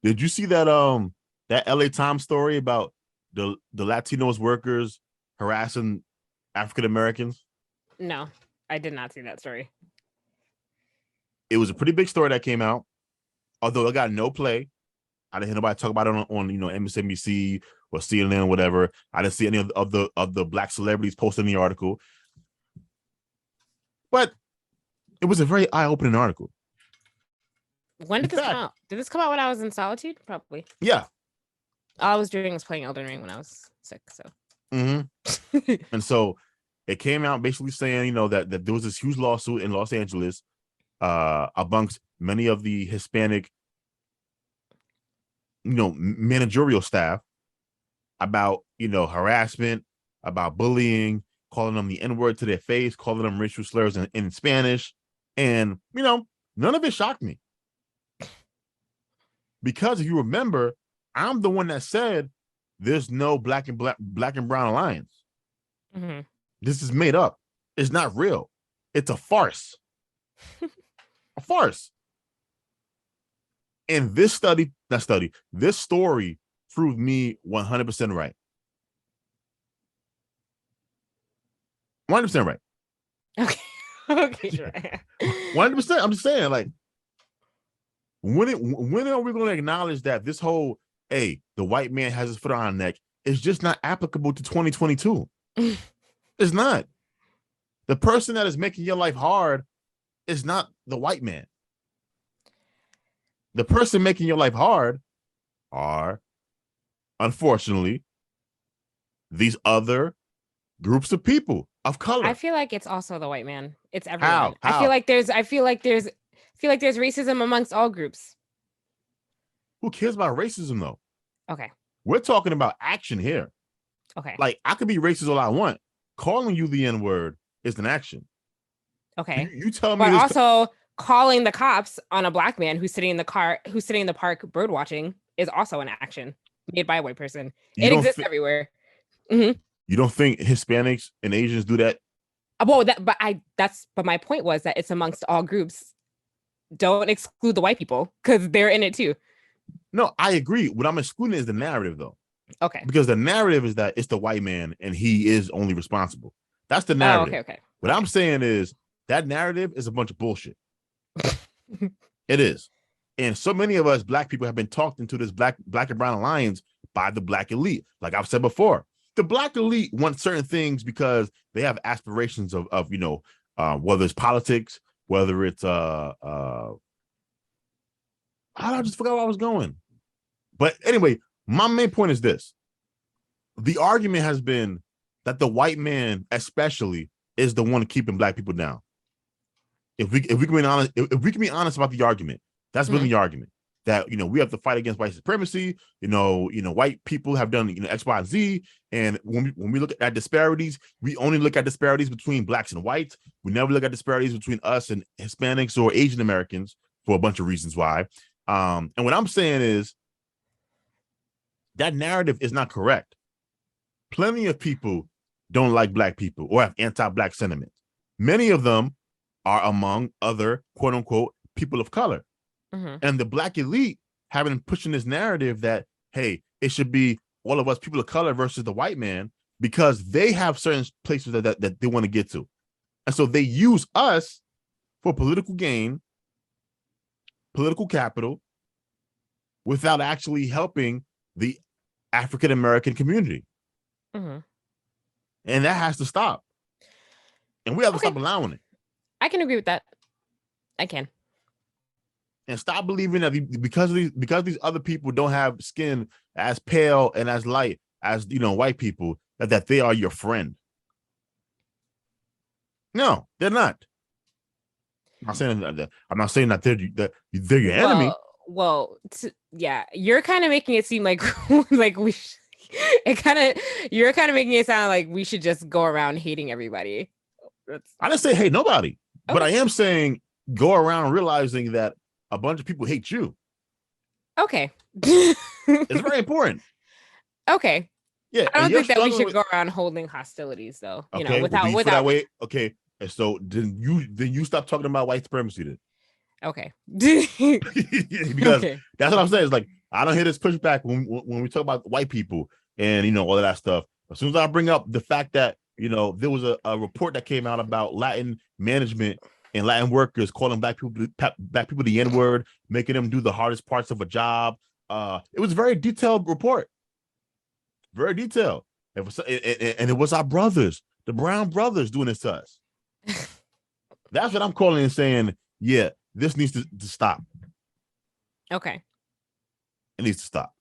Did you see that LA Times story about the Latinos workers harassing African Americans? No, I did not see that story. It was a pretty big story that came out, although it got no play. I didn't hear nobody talk about it on MSNBC or CNN or whatever. I didn't see any of the black celebrities posting the article, but it was a very eye-opening article. When did this come out? Did this come out when I was in solitude? Probably. Yeah. All I was doing was playing Elden Ring when I was sick. So. And so it came out basically saying, that there was this huge lawsuit in Los Angeles amongst many of the Hispanic, managerial staff about, harassment, about bullying, calling them the N-word to their face, calling them racial slurs in Spanish. And, none of it shocked me. Because if you remember, I'm the one that said there's no black and brown alliance. Mm-hmm. This is made up. It's not real. It's a farce. A farce. And this story proved me 100% right. 100% right. Okay. Okay, sure. 100%. I'm just saying, like, when are we going to acknowledge that this whole, the white man has his foot on our neck is just not applicable to 2022? It's not. The person that is making your life hard is not the white man. The person making your life hard are, unfortunately, these other groups of people of color. I feel like it's also the white man. It's everyone. How? I feel like there's racism amongst all groups. Who cares about racism though? Okay. We're talking about action here. Okay. Like, I could be racist all I want. Calling you the N-word is an action. Okay. You tell me. But also calling the cops on a black man who's sitting in the park bird watching is also an action made by a white person. It exists everywhere. Mm-hmm. You don't think Hispanics and Asians do that? Well, but my point was that it's amongst all groups. Don't exclude the white people because they're in it too. No, I agree. What I'm excluding is the narrative, though. Okay. Because the narrative is that it's the white man and he is only responsible. That's the narrative. Oh, okay. What I'm saying is that narrative is a bunch of bullshit. It is. And so many of us black people have been talked into this black and brown alliance by the black elite. Like I've said before, the black elite want certain things because they have aspirations of whether it's politics, whether it's I just forgot where I was going. But anyway, my main point is this. The argument has been that the white man especially is the one keeping black people down. If we can be honest, if we can be honest about the argument, that's been the argument. That we have to fight against white supremacy. White people have done X, Y, and Z. And when we look at disparities, we only look at disparities between blacks and whites. We never look at disparities between us and Hispanics or Asian Americans for a bunch of reasons why. And what I'm saying is that narrative is not correct. Plenty of people don't like black people or have anti-black sentiments. Many of them are among other quote unquote people of color. Mm-hmm. And the black elite have been pushing this narrative that, hey, it should be all of us people of color versus the white man because they have certain places that they want to get to. And so they use us for political gain, political capital, without actually helping the African-American community. Mm-hmm. And that has to stop. And we have to stop allowing it. I can agree with that. I can. And stop believing that because these other people don't have skin as pale and as light as white people, that they are your friend. No, they're not. I'm not saying that they're your enemy. Well, yeah, you're kind of making it seem like we. You're kind of making it sound like we should just go around hating everybody. I didn't say hate nobody, but I am saying go around realizing that a bunch of people hate you. Okay. It's very important. Okay. Yeah. I don't think that we should go around holding hostilities though. Okay, without that way. Okay. And so then you stop talking about white supremacy then. Okay. Because that's what I'm saying. It's like I don't hear this pushback when we talk about white people and all of that stuff. As soon as I bring up the fact that there was a report that came out about Latin management and Latin workers calling black people the N-word, making them do the hardest parts of a job. It was a very detailed report, very detailed. And it was our brothers, the Brown brothers, doing this to us. That's what I'm calling and saying, yeah, this needs to stop. Okay. It needs to stop.